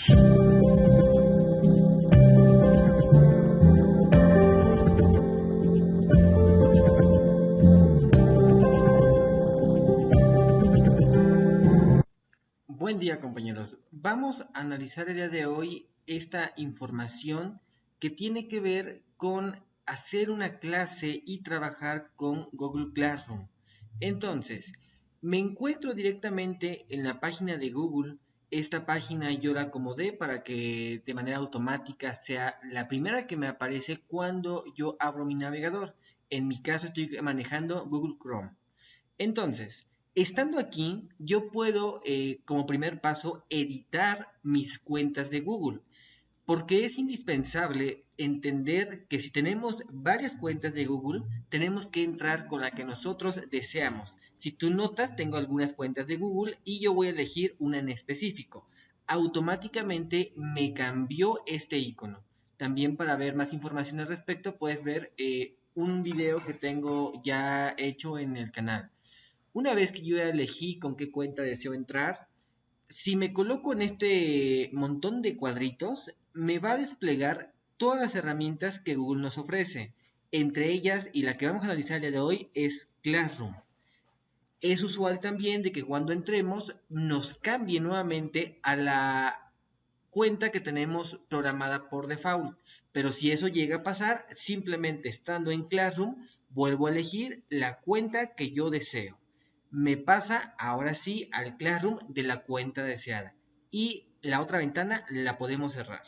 Buen día, compañeros. Vamos a analizar el día de hoy esta información que tiene que ver con hacer una clase y trabajar con Google Classroom. Entonces, me encuentro directamente en la página de Google. Esta página yo la acomodé para que de manera automática sea la primera que me aparece cuando yo abro mi navegador. En mi caso estoy manejando Google Chrome. Entonces, estando aquí, yo puedo, como primer paso, editar mis cuentas de Google, porque es indispensable entender que si tenemos varias cuentas de Google, tenemos que entrar con la que nosotros deseamos. Si tú notas, tengo algunas cuentas de Google y yo voy a elegir una en específico. Automáticamente me cambió este icono. También para ver más información al respecto, puedes ver un video que tengo ya hecho en el canal. Una vez que yo ya elegí con qué cuenta deseo entrar, si me coloco en este montón de cuadritos, me va a desplegar todas las herramientas que Google nos ofrece. Entre ellas, y la que vamos a analizar el día de hoy, es Classroom. Es usual también de que cuando entremos nos cambie nuevamente a la cuenta que tenemos programada por default. Pero si eso llega a pasar, simplemente estando en Classroom, vuelvo a elegir la cuenta que yo deseo. Me pasa ahora sí al Classroom de la cuenta deseada. Y la otra ventana la podemos cerrar.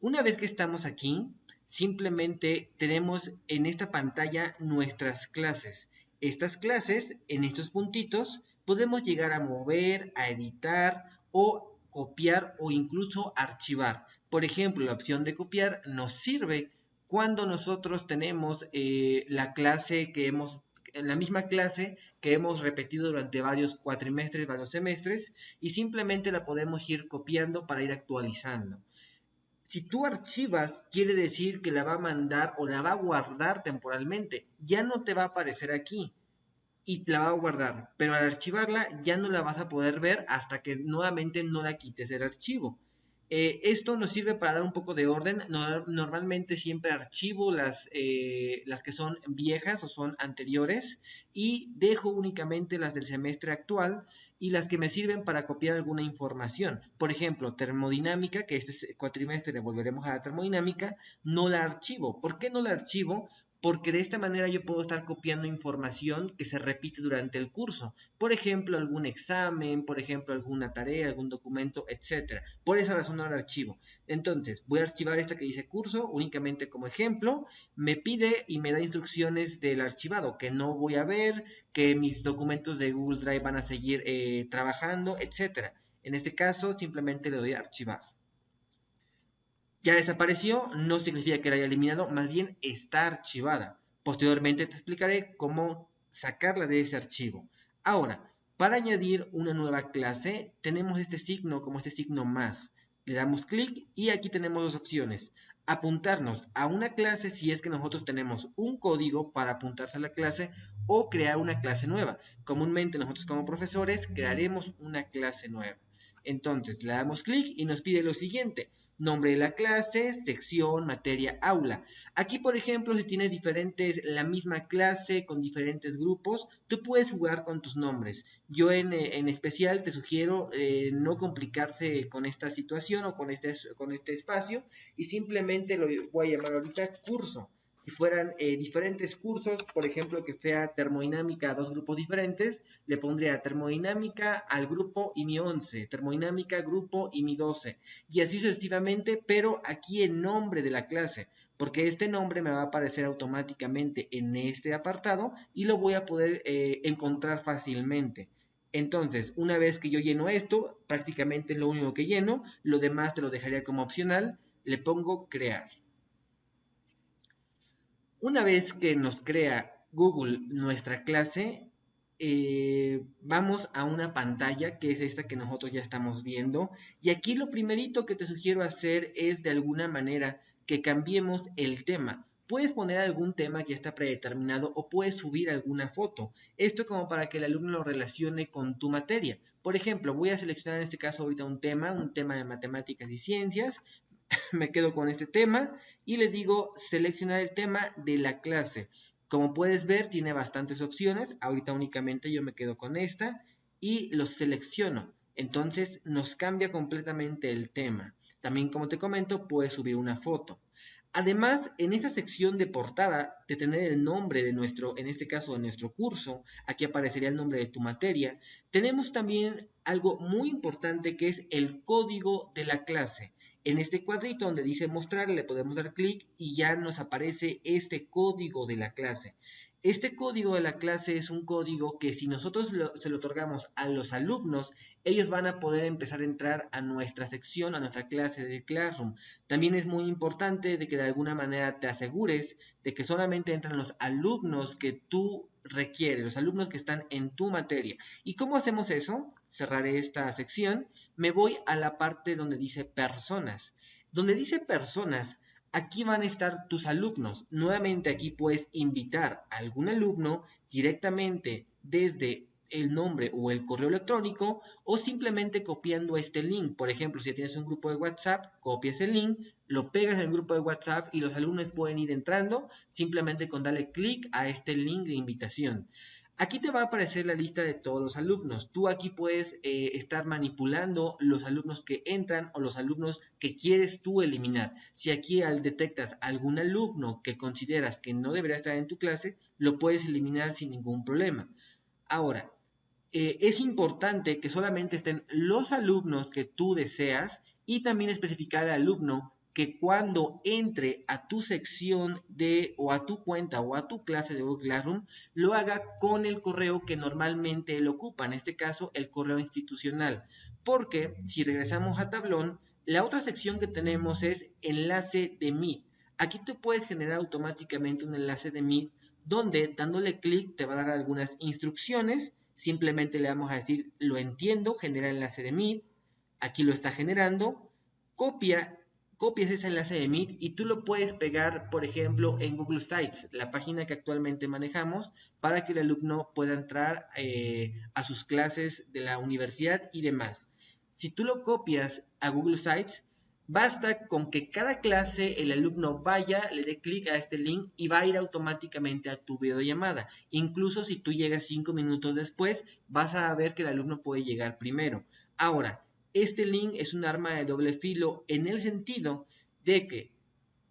Una vez que estamos aquí, simplemente tenemos en esta pantalla nuestras clases. Estas clases, en estos puntitos, podemos llegar a mover, a editar o copiar o incluso archivar. Por ejemplo, la opción de copiar nos sirve cuando nosotros tenemos la misma clase que hemos repetido durante varios cuatrimestres, varios semestres, y simplemente la podemos ir copiando para ir actualizando. Si tú archivas, quiere decir que la va a mandar o la va a guardar temporalmente. Ya no te va a aparecer aquí y la va a guardar, pero al archivarla ya no la vas a poder ver hasta que nuevamente no la quites del archivo. Esto nos sirve para dar un poco de orden. Normalmente siempre archivo las que son viejas o son anteriores y dejo únicamente las del semestre actual y las que me sirven para copiar alguna información. Por ejemplo, termodinámica, que este cuatrimestre volveremos a la termodinámica, no la archivo. ¿Por qué no la archivo? Porque de esta manera yo puedo estar copiando información que se repite durante el curso. Por ejemplo, algún examen, por ejemplo, alguna tarea, algún documento, etcétera. Por esa razón no lo archivo. Entonces, voy a archivar esta que dice curso únicamente como ejemplo. Me pide y me da instrucciones del archivado que no voy a ver, que mis documentos de Google Drive van a seguir trabajando, etcétera. En este caso, simplemente le doy a archivar. Ya desapareció, no significa que la haya eliminado, más bien está archivada. Posteriormente te explicaré cómo sacarla de ese archivo. Ahora, para añadir una nueva clase, tenemos este signo como este signo más. Le damos clic y aquí tenemos dos opciones. Apuntarnos a una clase si es que nosotros tenemos un código para apuntarse a la clase o crear una clase nueva. Comúnmente nosotros como profesores crearemos una clase nueva. Entonces le damos clic y nos pide lo siguiente: nombre de la clase, sección, materia, aula. Aquí, por ejemplo, si tienes la misma clase con diferentes grupos, tú puedes jugar con tus nombres. Yo en especial te sugiero no complicarse con esta situación o con este espacio y simplemente lo voy a llamar ahorita curso. Si fueran diferentes cursos, por ejemplo, que sea termodinámica a dos grupos diferentes, le pondría termodinámica al grupo IMI 11, termodinámica grupo IMI 12, y así sucesivamente, pero aquí el nombre de la clase, porque este nombre me va a aparecer automáticamente en este apartado y lo voy a poder encontrar fácilmente. Entonces, una vez que yo lleno esto, prácticamente es lo único que lleno, lo demás te lo dejaría como opcional, le pongo crear. Una vez que nos crea Google nuestra clase, vamos a una pantalla que es esta que nosotros ya estamos viendo. Y aquí lo primerito que te sugiero hacer es de alguna manera que cambiemos el tema. Puedes poner algún tema que está predeterminado o puedes subir alguna foto. Esto como para que el alumno lo relacione con tu materia. Por ejemplo, voy a seleccionar en este caso ahorita un tema de matemáticas y ciencias. Me quedo con este tema y le digo seleccionar el tema de la clase. Como puedes ver, tiene bastantes opciones. Ahorita únicamente yo me quedo con esta y los selecciono. Entonces nos cambia completamente el tema. También, como te comento, puedes subir una foto. Además, en esta sección de portada, de tener el nombre de nuestro, en este caso de nuestro curso, aquí aparecería el nombre de tu materia, tenemos también algo muy importante que es el código de la clase. En este cuadrito donde dice mostrar, le podemos dar clic y ya nos aparece este código de la clase. Este código de la clase es un código que si nosotros se lo otorgamos a los alumnos, ellos van a poder empezar a entrar a nuestra sección, a nuestra clase de Classroom. También es muy importante de que de alguna manera te asegures de que solamente entran los alumnos que tú requieres, los alumnos que están en tu materia. ¿Y cómo hacemos eso? Cerraré esta sección. Me voy a la parte donde dice personas. Donde dice personas, aquí van a estar tus alumnos. Nuevamente aquí puedes invitar a algún alumno directamente desde el nombre o el correo electrónico o simplemente copiando este link. Por ejemplo, si tienes un grupo de WhatsApp, copias el link, lo pegas en el grupo de WhatsApp y los alumnos pueden ir entrando simplemente con darle clic a este link de invitación. Aquí te va a aparecer la lista de todos los alumnos. Tú aquí puedes estar manipulando los alumnos que entran o los alumnos que quieres tú eliminar. Si aquí detectas algún alumno que consideras que no debería estar en tu clase, lo puedes eliminar sin ningún problema. Ahora, es importante que solamente estén los alumnos que tú deseas y también especificar al alumno que cuando entre a tu sección de o a tu cuenta o a tu clase de Google Classroom lo haga con el correo que normalmente él ocupa, en este caso el correo institucional, porque si regresamos a tablón, la otra sección que tenemos es enlace de Meet. Aquí tú puedes generar automáticamente un enlace de Meet donde dándole clic te va a dar algunas instrucciones. Simplemente le vamos a decir, lo entiendo, genera enlace de Meet, aquí lo está generando, copias ese enlace de Meet y tú lo puedes pegar, por ejemplo, en Google Sites, la página que actualmente manejamos, para que el alumno pueda entrar a sus clases de la universidad y demás. Si tú lo copias a Google Sites, basta con que cada clase el alumno vaya, le dé clic a este link y va a ir automáticamente a tu videollamada. Incluso si tú llegas 5 minutos después, vas a ver que el alumno puede llegar primero. Ahora, este link es un arma de doble filo en el sentido de que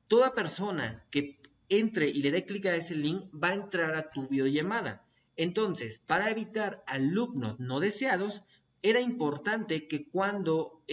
toda persona que entre y le dé clic a ese link va a entrar a tu videollamada. Entonces, para evitar alumnos no deseados, era importante que cuando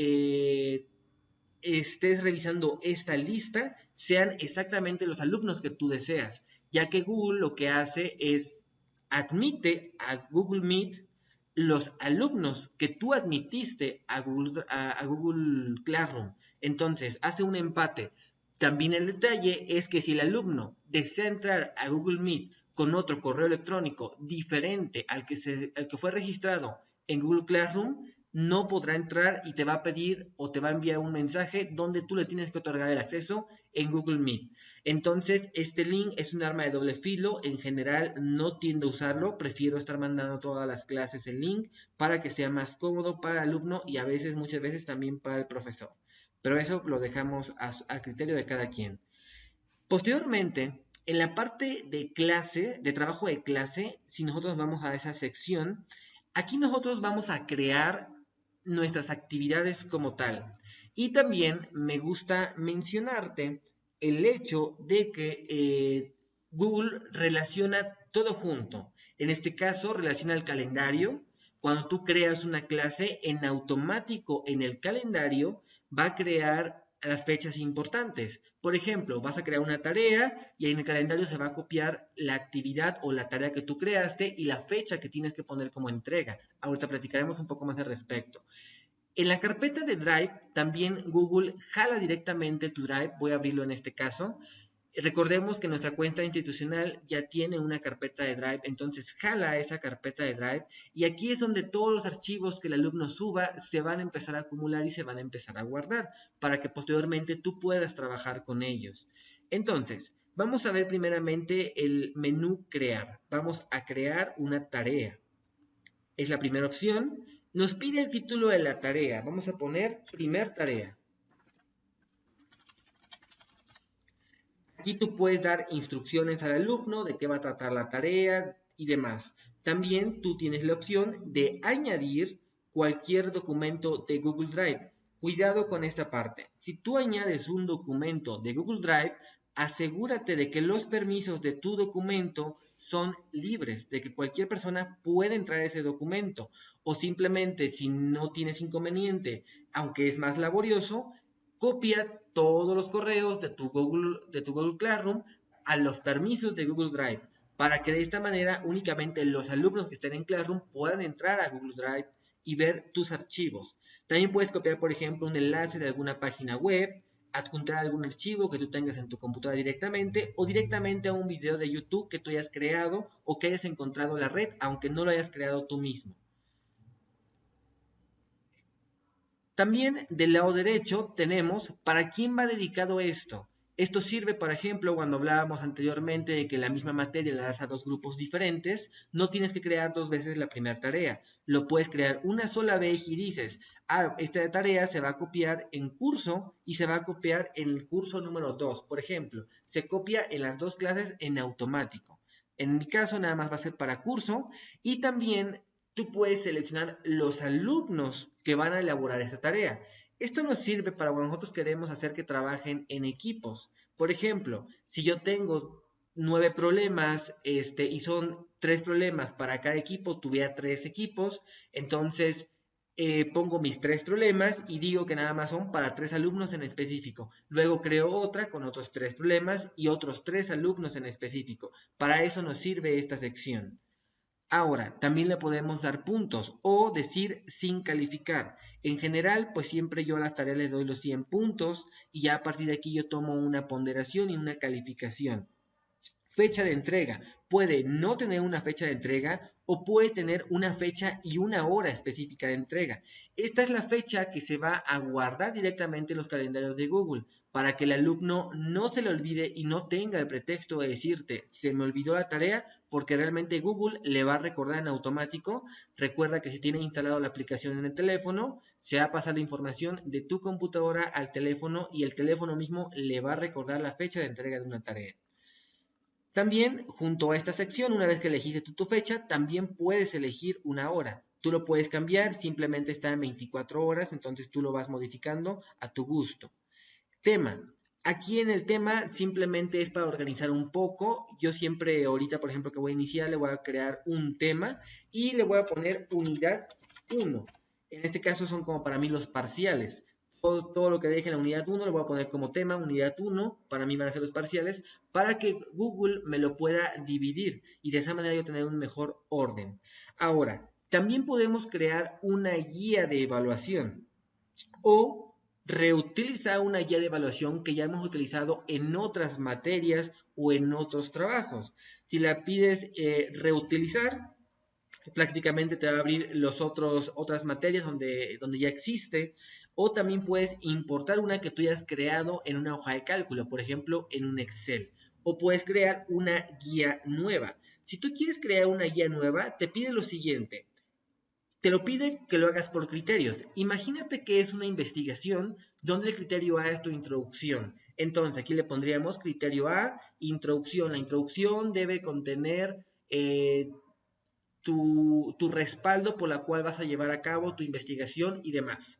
estés revisando esta lista sean exactamente los alumnos que tú deseas, ya que Google lo que hace es admite a Google Meet los alumnos que tú admitiste a Google Classroom. Entonces, hace un empate. También el detalle es que si el alumno desea entrar a Google Meet con otro correo electrónico diferente al que fue registrado en Google Classroom, no podrá entrar y te va a pedir o te va a enviar un mensaje donde tú le tienes que otorgar el acceso en Google Meet. Entonces, este link es un arma de doble filo. En general, no tiendo a usarlo. Prefiero estar mandando todas las clases en link para que sea más cómodo para el alumno y a veces, muchas veces también para el profesor. Pero eso lo dejamos al criterio de cada quien. Posteriormente, en la parte de clase, de trabajo de clase, si nosotros vamos a esa sección, aquí nosotros vamos a crear nuestras actividades como tal. Y también me gusta mencionarte el hecho de que Google relaciona todo junto. En este caso, relaciona el calendario. Cuando tú creas una clase, en automático en el calendario va a crear las fechas importantes. Por ejemplo, vas a crear una tarea y en el calendario se va a copiar la actividad o la tarea que tú creaste y la fecha que tienes que poner como entrega. Ahorita platicaremos un poco más al respecto. En la carpeta de Drive también Google jala directamente tu Drive. Voy a abrirlo en este caso. Recordemos que nuestra cuenta institucional ya tiene una carpeta de Drive, entonces jala esa carpeta de Drive y aquí es donde todos los archivos que el alumno suba se van a empezar a acumular y se van a empezar a guardar para que posteriormente tú puedas trabajar con ellos. Entonces, vamos a ver primeramente el menú crear. Vamos a crear una tarea. Es la primera opción. Nos pide el título de la tarea. Vamos a poner primer tarea. Aquí tú puedes dar instrucciones al alumno de qué va a tratar la tarea y demás. También tú tienes la opción de añadir cualquier documento de Google Drive. Cuidado con esta parte. Si tú añades un documento de Google Drive, asegúrate de que los permisos de tu documento son libres, de que cualquier persona puede entrar a ese documento. O simplemente, si no tienes inconveniente, aunque es más laborioso, copia todos los correos de tu Google Classroom a los permisos de Google Drive, para que de esta manera únicamente los alumnos que estén en Classroom puedan entrar a Google Drive y ver tus archivos. También puedes copiar, por ejemplo, un enlace de alguna página web, adjuntar algún archivo que tú tengas en tu computadora directamente o directamente a un video de YouTube que tú hayas creado o que hayas encontrado en la red, aunque no lo hayas creado tú mismo. También del lado derecho tenemos para quién va dedicado esto. Esto sirve, por ejemplo, cuando hablábamos anteriormente de que la misma materia la das a dos grupos diferentes, no tienes que crear dos veces la primera tarea. Lo puedes crear una sola vez y dices, esta tarea se va a copiar en curso y se va a copiar en el curso número 2. Por ejemplo, se copia en las dos clases en automático. En mi caso nada más va a ser para curso y también tú puedes seleccionar los alumnos que van a elaborar esa tarea. Esto nos sirve para cuando nosotros queremos hacer que trabajen en equipos. Por ejemplo, si yo tengo 9 problemas y son 3 problemas para cada equipo, tuviera 3 equipos, entonces pongo mis 3 problemas y digo que nada más son para 3 alumnos en específico. Luego creo otra con otros 3 problemas y otros 3 alumnos en específico. Para eso nos sirve esta sección. Ahora, también le podemos dar puntos o decir sin calificar. En general, pues siempre yo a las tareas les doy los 100 puntos y ya a partir de aquí yo tomo una ponderación y una calificación. Fecha de entrega. Puede no tener una fecha de entrega o puede tener una fecha y una hora específica de entrega. Esta es la fecha que se va a guardar directamente en los calendarios de Google para que el alumno no se le olvide y no tenga el pretexto de decirte se me olvidó la tarea, porque realmente Google le va a recordar en automático. Recuerda que si tiene instalado la aplicación en el teléfono, se va a pasar la información de tu computadora al teléfono y el teléfono mismo le va a recordar la fecha de entrega de una tarea. También, junto a esta sección, una vez que elegiste tu fecha, también puedes elegir una hora. Tú lo puedes cambiar, simplemente está en 24 horas, entonces tú lo vas modificando a tu gusto. Tema. Aquí en el tema simplemente es para organizar un poco. Yo siempre, ahorita por ejemplo que voy a iniciar, le voy a crear un tema y le voy a poner unidad 1. En este caso son como para mí los parciales. Todo lo que deje en la unidad 1 lo voy a poner como tema, unidad 1, para mí van a ser los parciales, para que Google me lo pueda dividir y de esa manera yo tener un mejor orden. Ahora, también podemos crear una guía de evaluación o reutilizar una guía de evaluación que ya hemos utilizado en otras materias o en otros trabajos. Si la pides reutilizar, prácticamente te va a abrir otras materias donde ya existe, o también puedes importar una que tú hayas creado en una hoja de cálculo, por ejemplo, en un Excel, o puedes crear una guía nueva. Si tú quieres crear una guía nueva, te pide lo siguiente. Te lo pide que lo hagas por criterios. Imagínate que es una investigación donde el criterio A es tu introducción. Entonces aquí le pondríamos criterio A, introducción. La introducción debe contener tu respaldo por la cual vas a llevar a cabo tu investigación y demás.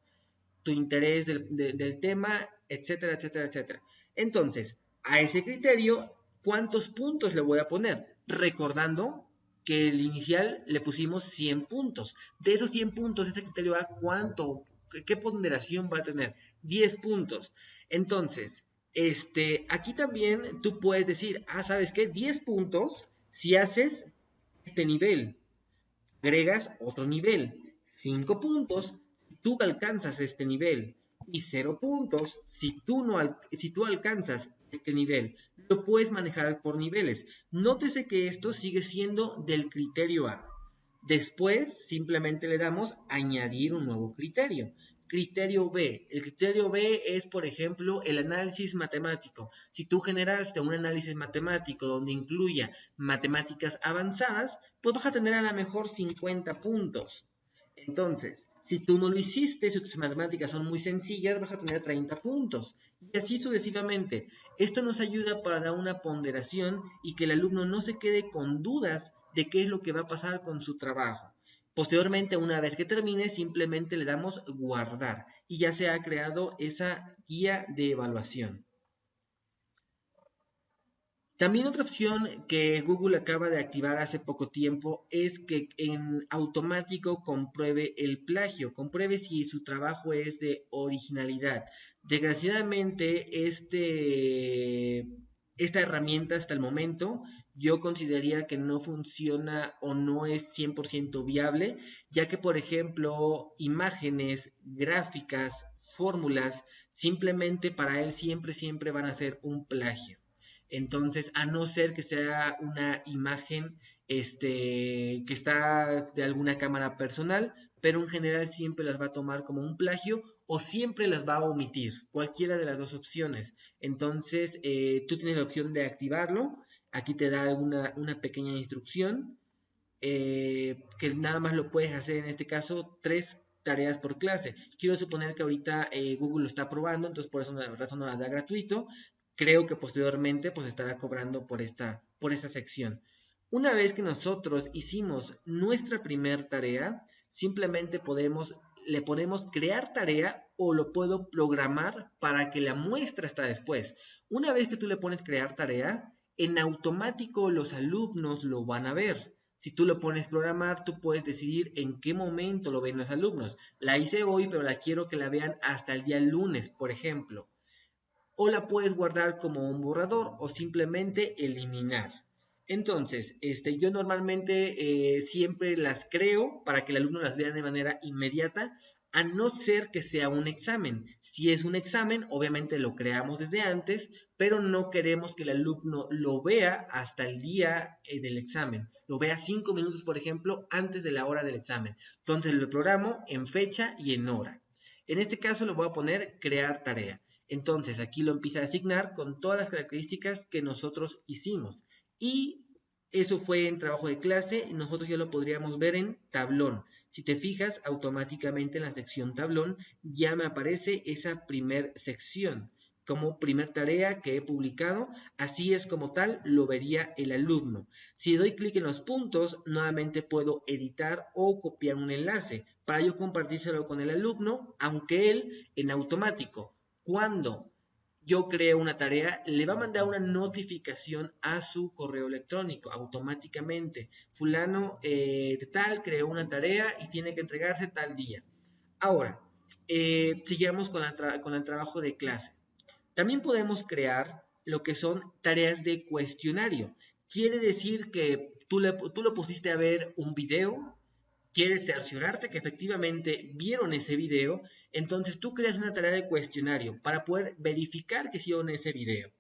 Tu interés del tema, etcétera, etcétera, etcétera. Entonces, a ese criterio, ¿cuántos puntos le voy a poner? Recordando que el inicial le pusimos 100 puntos. De esos 100 puntos, ese criterio A, ¿qué ponderación va a tener? 10 puntos. Entonces, aquí también tú puedes decir, ¿sabes qué? 10 puntos si haces este nivel. Agregas otro nivel. 5 puntos si tú alcanzas este nivel. Y 0 puntos si tú alcanzas este nivel. Lo puedes manejar por niveles. Nótese que esto sigue siendo del criterio A. Después simplemente le damos añadir un nuevo criterio. Criterio B. El criterio B es, por ejemplo, el análisis matemático. Si tú generaste un análisis matemático donde incluya matemáticas avanzadas, pues vas a tener a lo mejor 50 puntos. Entonces, si tú no lo hiciste, si tus matemáticas son muy sencillas, vas a tener 30 puntos. Y así sucesivamente. Esto nos ayuda para dar una ponderación y que el alumno no se quede con dudas de qué es lo que va a pasar con su trabajo. Posteriormente, una vez que termine, simplemente le damos guardar y ya se ha creado esa guía de evaluación. También otra opción que Google acaba de activar hace poco tiempo es que en automático compruebe el plagio, compruebe si su trabajo es de originalidad. Desgraciadamente, esta herramienta hasta el momento yo consideraría que no funciona o no es 100% viable, ya que por ejemplo imágenes, gráficas, fórmulas, simplemente para él siempre van a ser un plagio. Entonces, a no ser que sea una imagen que está de alguna cámara personal, pero en general siempre las va a tomar como un plagio o siempre las va a omitir, cualquiera de las dos opciones. Entonces, tú tienes la opción de activarlo. Aquí te da una pequeña instrucción que nada más lo puedes hacer en este caso 3 tareas por clase. Quiero suponer que ahorita Google lo está probando, entonces por esa razón no la da gratuito. Creo que posteriormente pues estará cobrando por esta sección. Una vez que nosotros hicimos nuestra primer tarea, simplemente le ponemos crear tarea o lo puedo programar para que la muestra está después. Una vez que tú le pones crear tarea, en automático los alumnos lo van a ver. Si tú lo pones programar, tú puedes decidir en qué momento lo ven los alumnos. La hice hoy, pero la quiero que la vean hasta el día lunes, por ejemplo. O la puedes guardar como un borrador o simplemente eliminar. Entonces, yo normalmente siempre las creo para que el alumno las vea de manera inmediata, a no ser que sea un examen. Si es un examen, obviamente lo creamos desde antes, pero no queremos que el alumno lo vea hasta el día del examen. Lo vea 5 minutos, por ejemplo, antes de la hora del examen. Entonces lo programo en fecha y en hora. En este caso lo voy a poner crear tarea. Entonces aquí lo empieza a asignar con todas las características que nosotros hicimos. Y eso fue en trabajo de clase y nosotros ya lo podríamos ver en tablón. Si te fijas, automáticamente en la sección tablón ya me aparece esa primer sección como primer tarea que he publicado. Así es como tal lo vería el alumno. Si doy clic en los puntos, nuevamente puedo editar o copiar un enlace para yo compartírselo con el alumno, aunque él en automático cuando yo creo una tarea, le va a mandar una notificación a su correo electrónico automáticamente. Fulano de tal creó una tarea y tiene que entregarse tal día. Ahora, sigamos con el trabajo de clase. También podemos crear lo que son tareas de cuestionario. Quiere decir que tú lo pusiste a ver un video, quieres cerciorarte que efectivamente vieron ese video, entonces tú creas una tarea de cuestionario para poder verificar que hicieron ese video.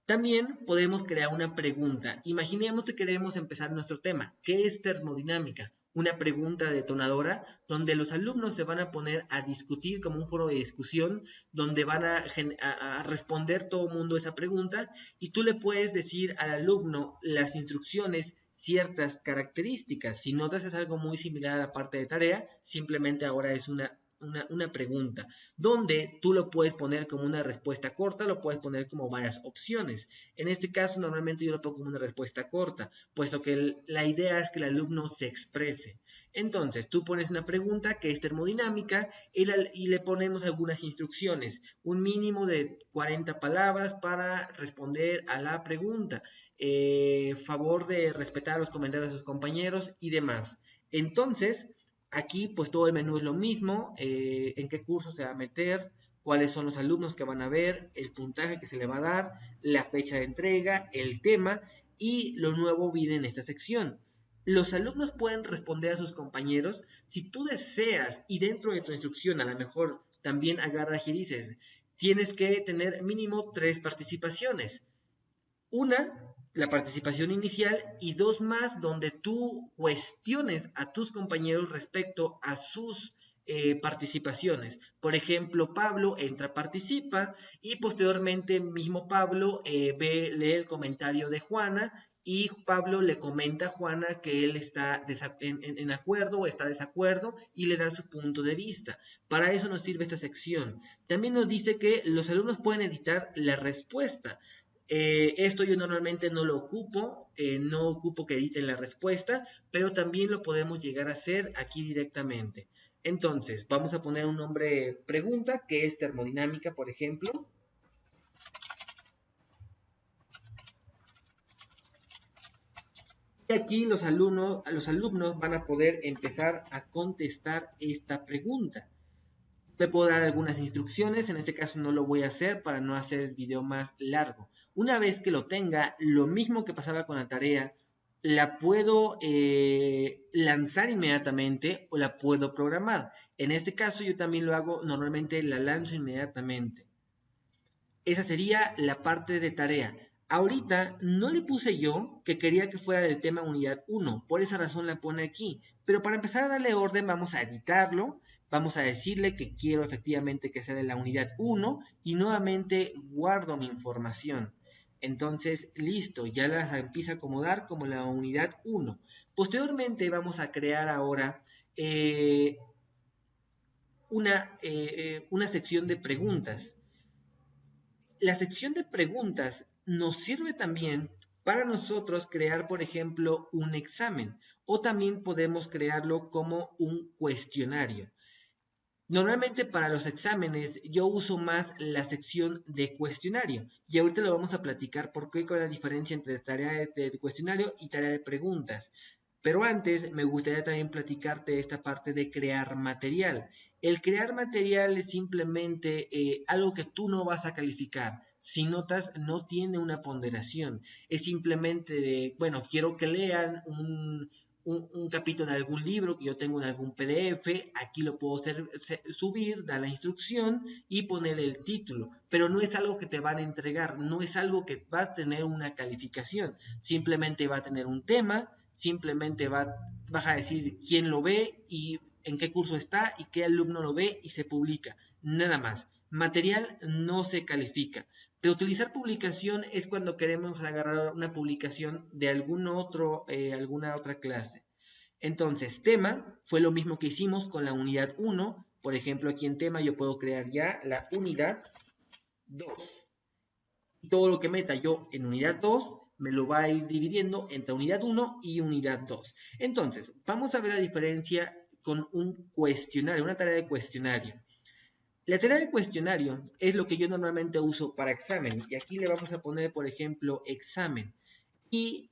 También podemos crear una pregunta. Imaginemos que queremos empezar nuestro tema. ¿Qué es termodinámica? Una pregunta detonadora donde los alumnos se van a poner a discutir como un foro de discusión, donde van a responder todo el mundo esa pregunta y tú le puedes decir al alumno las instrucciones, ciertas características. Si notas es algo muy similar a la parte de tarea, simplemente ahora es una pregunta, donde tú lo puedes poner como una respuesta corta, lo puedes poner como varias opciones. En este caso, normalmente yo lo pongo como una respuesta corta, puesto que la idea es que el alumno se exprese. Entonces, tú pones una pregunta que es termodinámica y le ponemos algunas instrucciones, un mínimo de 40 palabras para responder a la pregunta, favor de respetar los comentarios de sus compañeros y demás. Entonces, aquí pues todo el menú es lo mismo, en qué curso se va a meter, cuáles son los alumnos que van a ver, el puntaje que se le va a dar, la fecha de entrega, el tema y lo nuevo viene en esta sección. Los alumnos pueden responder a sus compañeros si tú deseas y dentro de tu instrucción a lo mejor también agarras y dices, tienes que tener mínimo 3 participaciones. Una, la participación inicial y 2 más donde tú cuestiones a tus compañeros respecto a sus participaciones. Por ejemplo, Pablo entra, participa y posteriormente mismo Pablo lee el comentario de Juana y Pablo le comenta a Juana que él está en acuerdo o está desacuerdo y le da su punto de vista. Para eso nos sirve esta sección. También nos dice que los alumnos pueden editar la respuesta. Esto yo normalmente no lo ocupo, no ocupo que editen la respuesta, pero también lo podemos llegar a hacer aquí directamente. Entonces, vamos a poner un nombre pregunta, que es termodinámica, por ejemplo. Y aquí los alumnos van a poder empezar a contestar esta pregunta. Le puedo dar algunas instrucciones, en este caso no lo voy a hacer para no hacer el video más largo. Una vez que lo tenga, lo mismo que pasaba con la tarea, la puedo lanzar inmediatamente o la puedo programar. En este caso yo también lo hago, normalmente la lanzo inmediatamente. Esa sería la parte de tarea. Ahorita no le puse yo que quería que fuera del tema unidad 1, por esa razón la pone aquí. Pero para empezar a darle orden vamos a editarlo, vamos a decirle que quiero efectivamente que sea de la unidad 1 y nuevamente guardo mi información. Entonces, listo, ya las empieza a acomodar como la unidad 1. Posteriormente vamos a crear ahora una sección de preguntas. La sección de preguntas nos sirve también para nosotros crear, por ejemplo, un examen o también podemos crearlo como un cuestionario. Normalmente para los exámenes yo uso más la sección de cuestionario y ahorita lo vamos a platicar por qué, con la diferencia entre tarea de cuestionario y tarea de preguntas. Pero antes me gustaría también platicarte esta parte de crear material. El crear material es simplemente algo que tú no vas a calificar. Si notas, no tiene una ponderación. Es simplemente de, bueno, quiero que lean un capítulo de algún libro que yo tengo en algún PDF, aquí lo puedo subir, dar la instrucción y ponerle el título, pero no es algo que te van a entregar, no es algo que va a tener una calificación, simplemente va a tener un tema, simplemente vas a decir quién lo ve y en qué curso está y qué alumno lo ve y se publica, nada más. Material no se califica. De utilizar publicación es cuando queremos agarrar una publicación de alguna otra clase. Entonces, tema fue lo mismo que hicimos con la unidad 1. Por ejemplo, aquí en tema yo puedo crear ya la unidad 2. Y todo lo que meta yo en unidad 2 me lo va a ir dividiendo entre unidad 1 y unidad 2. Entonces, vamos a ver la diferencia con un cuestionario, una tarea de cuestionario. La tarea de cuestionario es lo que yo normalmente uso para examen. Y aquí le vamos a poner, por ejemplo, examen. Y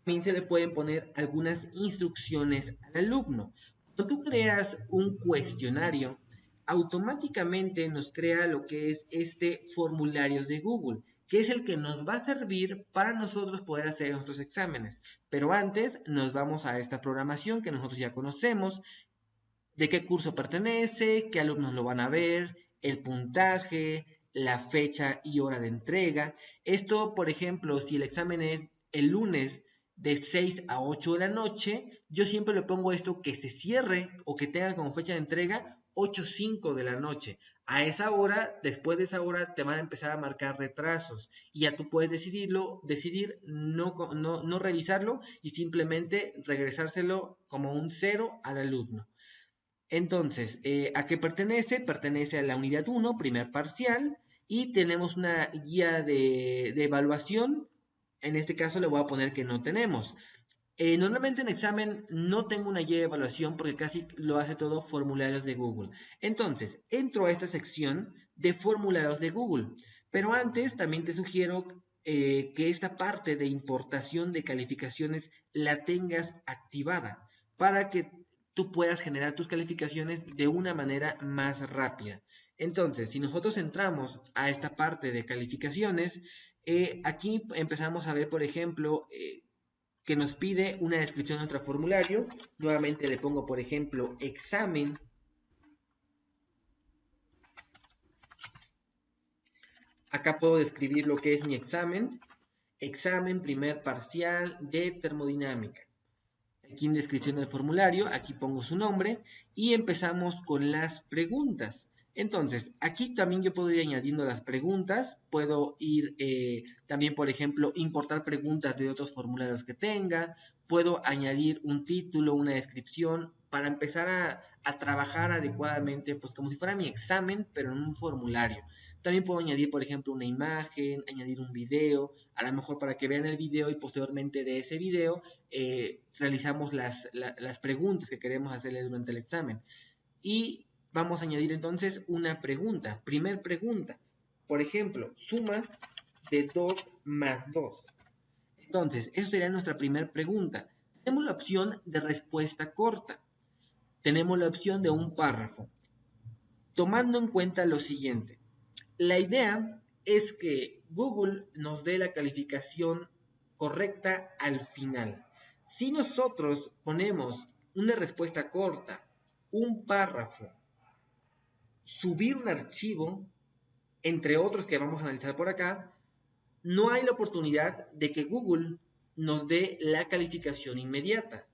también se le pueden poner algunas instrucciones al alumno. Cuando tú creas un cuestionario, automáticamente nos crea lo que es este formularios de Google, que es el que nos va a servir para nosotros poder hacer nuestros exámenes. Pero antes nos vamos a esta programación que nosotros ya conocemos, de qué curso pertenece, qué alumnos lo van a ver, el puntaje, la fecha y hora de entrega. Esto, por ejemplo, si el examen es el lunes de 6 a 8 de la noche, yo siempre le pongo esto que se cierre o que tenga como fecha de entrega 8:05 de la noche. A esa hora, después de esa hora, te van a empezar a marcar retrasos y ya tú puedes decidir no revisarlo y simplemente regresárselo como un 0 al alumno. Entonces, ¿a qué pertenece? Pertenece a la unidad 1, primer parcial, y tenemos una guía de evaluación. En este caso le voy a poner que no tenemos. Normalmente en examen no tengo una guía de evaluación porque casi lo hace todo formularios de Google. Entonces, entro a esta sección de formularios de Google. Pero antes también te sugiero que esta parte de importación de calificaciones la tengas activada para que tú puedas generar tus calificaciones de una manera más rápida. Entonces, si nosotros entramos a esta parte de calificaciones, aquí empezamos a ver, por ejemplo, que nos pide una descripción de nuestro formulario. Nuevamente le pongo, por ejemplo, examen. Acá puedo describir lo que es mi examen. Examen primer parcial de termodinámica. Aquí en descripción del formulario, aquí pongo su nombre y empezamos con las preguntas. Entonces, aquí también yo puedo ir añadiendo las preguntas, puedo ir también, por ejemplo, importar preguntas de otros formularios que tenga, puedo añadir un título, una descripción, para empezar a trabajar adecuadamente, pues como si fuera mi examen, pero en un formulario. También puedo añadir, por ejemplo, una imagen, añadir un video, a lo mejor para que vean el video y posteriormente de ese video realizamos las preguntas que queremos hacerle durante el examen. Y vamos a añadir entonces una pregunta. Primer pregunta. Por ejemplo, suma de 2 más 2. Entonces, eso sería nuestra primera pregunta. Tenemos la opción de respuesta corta. Tenemos la opción de un párrafo. Tomando en cuenta lo siguiente. La idea es que Google nos dé la calificación correcta al final. Si nosotros ponemos una respuesta corta, un párrafo, subir un archivo, entre otros que vamos a analizar por acá, no hay la oportunidad de que Google nos dé la calificación inmediata.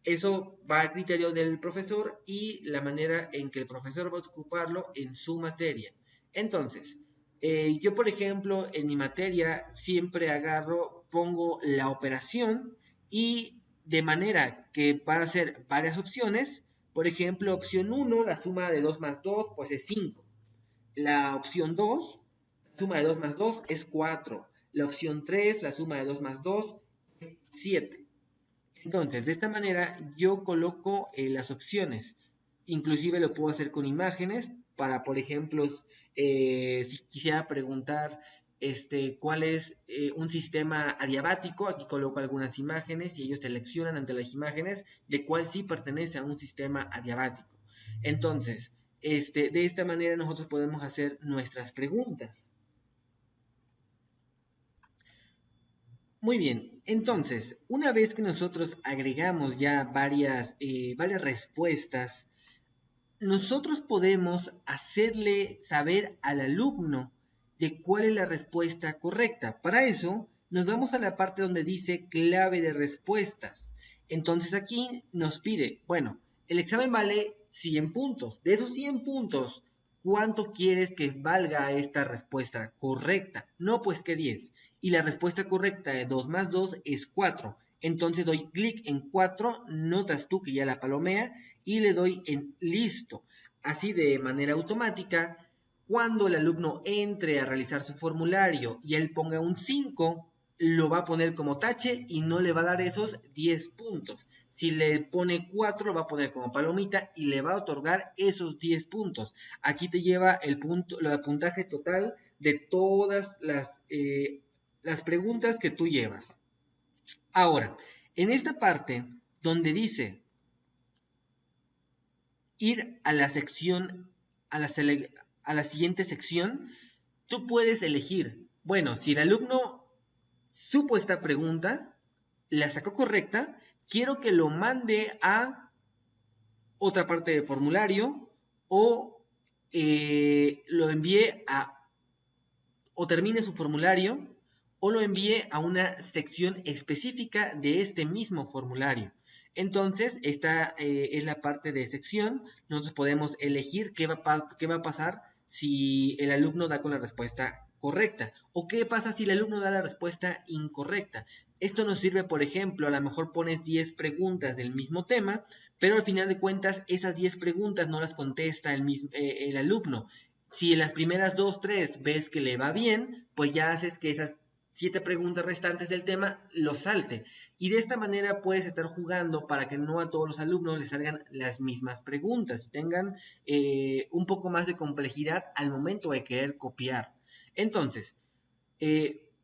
Eso va a criterio del profesor y la manera en que el profesor va a ocuparlo en su materia. Entonces, yo por ejemplo en mi materia siempre pongo la operación y de manera que para hacer varias opciones, por ejemplo opción 1, la suma de 2 más 2 pues es 5. La opción 2, la suma de 2 más 2 es 4. La opción 3, la suma de 2 más 2 es 7. Entonces, de esta manera yo coloco las opciones. Inclusive lo puedo hacer con imágenes para, por ejemplo, si quisiera preguntar cuál es un sistema adiabático, aquí coloco algunas imágenes y ellos seleccionan ante las imágenes de cuál sí pertenece a un sistema adiabático. Entonces, de esta manera nosotros podemos hacer nuestras preguntas. Muy bien, entonces, una vez que nosotros agregamos ya varias respuestas, nosotros podemos hacerle saber al alumno de cuál es la respuesta correcta. Para eso, nos vamos a la parte donde dice clave de respuestas. Entonces aquí nos pide, bueno, el examen vale 100 puntos. De esos 100 puntos, ¿cuánto quieres que valga esta respuesta correcta? No, pues que 10. Y la respuesta correcta de 2 más 2 es 4. Entonces doy clic en 4, notas tú que ya la palomea, y le doy en listo. Así de manera automática, cuando el alumno entre a realizar su formulario y él ponga un 5, lo va a poner como tache y no le va a dar esos 10 puntos. Si le pone 4, lo va a poner como palomita y le va a otorgar esos 10 puntos. Aquí te lleva el puntaje total de todas las preguntas que tú llevas. Ahora, en esta parte donde dice ir a la sección, a la siguiente sección, tú puedes elegir, bueno, si el alumno supo esta pregunta, la sacó correcta, quiero que lo mande a otra parte del formulario o lo envíe o termine su formulario o lo envíe a una sección específica de este mismo formulario. Entonces, esta es la parte de sección. Nosotros podemos elegir qué va a pasar si el alumno da con la respuesta correcta o qué pasa si el alumno da la respuesta incorrecta. Esto nos sirve, por ejemplo, a lo mejor pones 10 preguntas del mismo tema, pero al final de cuentas esas 10 preguntas no las contesta el alumno. Si en las primeras 2, 3 ves que le va bien, pues ya haces que esas 7 preguntas restantes del tema lo salte. Y de esta manera puedes estar jugando para que no a todos los alumnos les salgan las mismas preguntas y tengan un poco más de complejidad al momento de querer copiar. Entonces,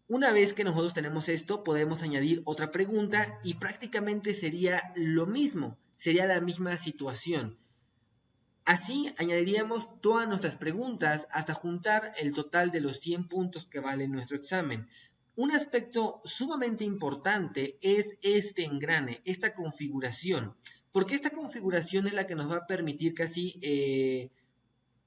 una vez que nosotros tenemos esto, podemos añadir otra pregunta y prácticamente sería lo mismo, sería la misma situación. Así añadiríamos todas nuestras preguntas hasta juntar el total de los 100 puntos que vale nuestro examen. Un aspecto sumamente importante es este engrane, esta configuración, porque esta configuración es la que nos va a permitir casi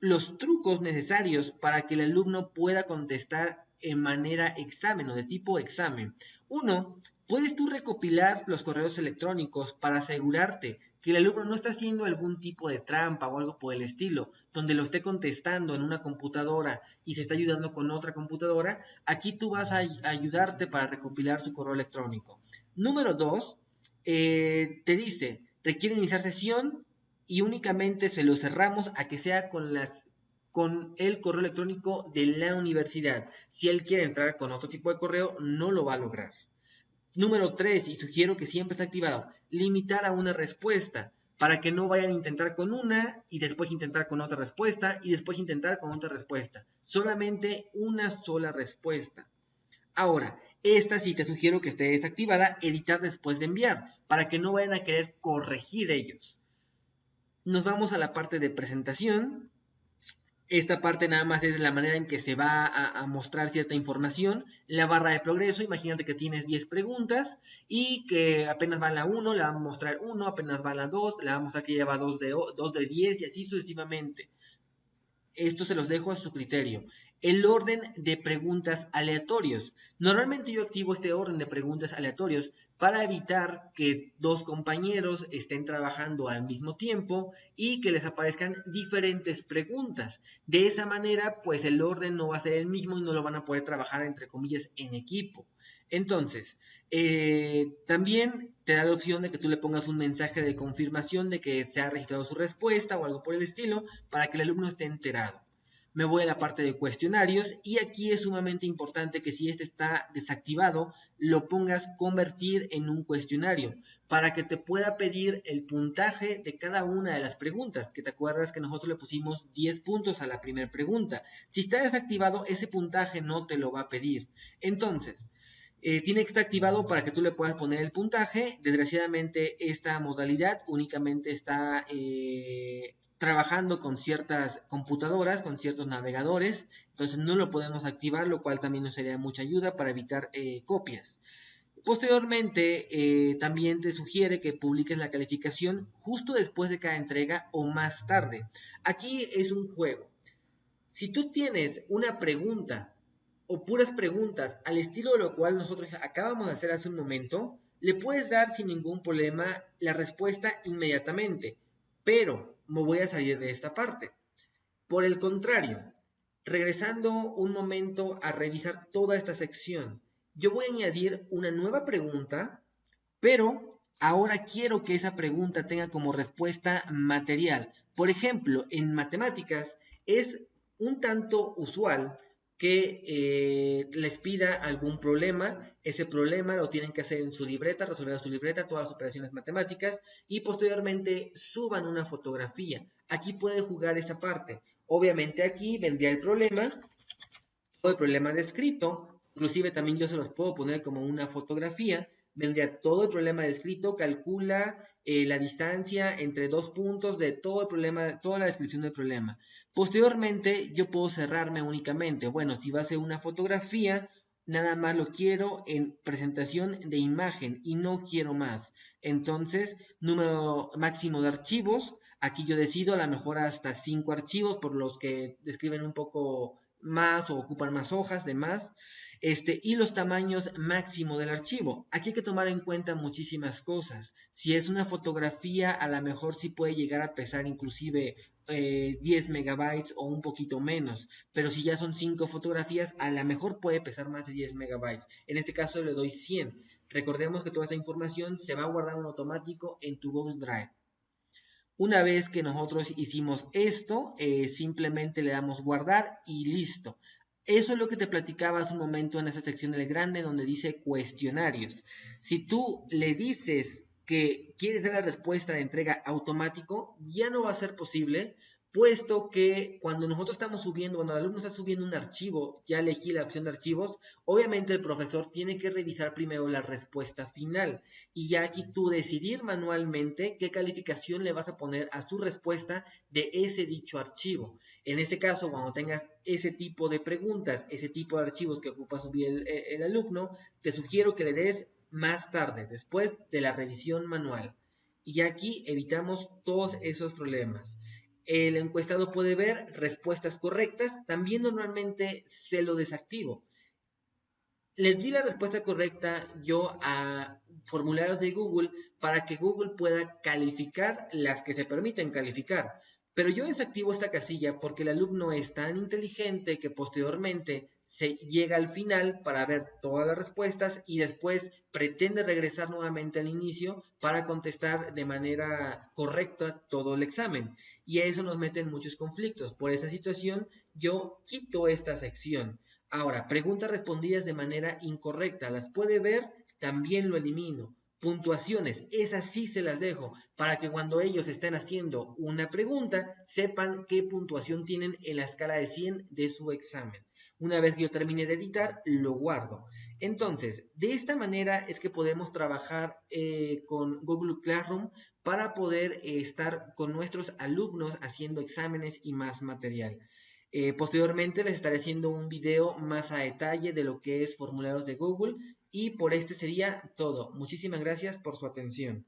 los trucos necesarios para que el alumno pueda contestar en manera examen o de tipo examen. Uno, puedes tú recopilar los correos electrónicos para asegurarte que el alumno no está haciendo algún tipo de trampa o algo por el estilo, donde lo esté contestando en una computadora y se está ayudando con otra computadora, aquí tú vas a ayudarte para recopilar su correo electrónico. Número 2, te dice, requiere iniciar sesión y únicamente se lo cerramos a que sea con el correo electrónico de la universidad. Si él quiere entrar con otro tipo de correo, no lo va a lograr. Número 3, y sugiero que siempre esté activado, limitar a una respuesta para que no vayan a intentar con una y después intentar con otra respuesta y después intentar con otra respuesta. Solamente una sola respuesta. Ahora, esta sí te sugiero que esté desactivada, editar después de enviar, para que no vayan a querer corregir ellos. Nos vamos a la parte de presentación. Esta parte nada más es la manera en que se va a mostrar cierta información. La barra de progreso, imagínate que tienes 10 preguntas y que apenas va la 1, le vamos a mostrar 1, apenas va la 2, le vamos a mostrar que lleva 2 de 10 y así sucesivamente. Esto se los dejo a su criterio. El orden de preguntas aleatorios. Normalmente yo activo este orden de preguntas aleatorios para evitar que dos compañeros estén trabajando al mismo tiempo y que les aparezcan diferentes preguntas. De esa manera, pues el orden no va a ser el mismo y no lo van a poder trabajar, entre comillas, en equipo. Entonces, también te da la opción de que tú le pongas un mensaje de confirmación de que se ha registrado su respuesta o algo por el estilo para que el alumno esté enterado. Me voy a la parte de cuestionarios y aquí es sumamente importante que si este está desactivado, lo pongas convertir en un cuestionario para que te pueda pedir el puntaje de cada una de las preguntas, que te acuerdas que nosotros le pusimos 10 puntos a la primera pregunta. Si está desactivado, ese puntaje no te lo va a pedir. Entonces, tiene que estar activado para que tú le puedas poner el puntaje. Desgraciadamente esta modalidad únicamente está trabajando con ciertas computadoras, con ciertos navegadores, entonces no lo podemos activar, lo cual también nos sería mucha ayuda para evitar copias. Posteriormente, también te sugiere que publiques la calificación justo después de cada entrega o más tarde. Aquí es un juego. Si tú tienes una pregunta o puras preguntas al estilo de lo cual nosotros acabamos de hacer hace un momento, le puedes dar sin ningún problema la respuesta inmediatamente, pero me voy a salir de esta parte. Por el contrario, regresando un momento a revisar toda esta sección, yo voy a añadir una nueva pregunta, pero ahora quiero que esa pregunta tenga como respuesta material. Por ejemplo, en matemáticas es un tanto usual que les pida algún problema, ese problema lo tienen que hacer en su libreta, resolver su libreta, todas las operaciones matemáticas y posteriormente suban una fotografía. Aquí puede jugar esa parte. Obviamente aquí vendría el problema, todo el problema descrito, inclusive también yo se los puedo poner como una fotografía, vendría todo el problema descrito, calcula la distancia entre dos puntos de todo el problema, toda la descripción del problema. Posteriormente yo puedo cerrarme únicamente, bueno, si va a ser una fotografía, nada más lo quiero en presentación de imagen y no quiero más. Entonces, número máximo de archivos, aquí yo decido a lo mejor hasta 5 archivos por los que describen un poco más o ocupan más hojas, de más, y los tamaños máximo del archivo. Aquí hay que tomar en cuenta muchísimas cosas. Si es una fotografía, a lo mejor sí puede llegar a pesar inclusive 10 megabytes o un poquito menos, pero si ya son 5 fotografías, a lo mejor puede pesar más de 10 megabytes. En este caso le doy 100. Recordemos que toda esta información se va a guardar en automático en tu Google Drive. Una vez que nosotros hicimos esto, simplemente le damos guardar y listo. Eso es lo que te platicaba hace un momento en esa sección del grande donde dice cuestionarios. Si tú le dices que quieres dar la respuesta de entrega automático, ya no va a ser posible, puesto que cuando nosotros estamos subiendo, cuando el alumno está subiendo un archivo, ya elegí la opción de archivos, obviamente el profesor tiene que revisar primero la respuesta final y ya aquí tú decidir manualmente qué calificación le vas a poner a su respuesta de ese dicho archivo. En este caso, cuando tengas ese tipo de preguntas, ese tipo de archivos que ocupa subir el alumno, te sugiero que le des más tarde, después de la revisión manual. Y aquí evitamos todos esos problemas. El encuestado puede ver respuestas correctas, también normalmente se lo desactivo. Les di la respuesta correcta yo a formularios de Google para que Google pueda calificar las que se permiten calificar. Pero yo desactivo esta casilla porque el alumno es tan inteligente que posteriormente se llega al final para ver todas las respuestas y después pretende regresar nuevamente al inicio para contestar de manera correcta todo el examen. Y eso nos mete en muchos conflictos. Por esa situación, yo quito esta sección. Ahora, preguntas respondidas de manera incorrecta, las puede ver, también lo elimino. Puntuaciones, esas sí se las dejo, para que cuando ellos estén haciendo una pregunta, sepan qué puntuación tienen en la escala de 100 de su examen. Una vez que yo termine de editar, lo guardo. Entonces, de esta manera es que podemos trabajar con Google Classroom para poder estar con nuestros alumnos haciendo exámenes y más material. Posteriormente les estaré haciendo un video más a detalle de lo que es formularios de Google y por este sería todo. Muchísimas gracias por su atención.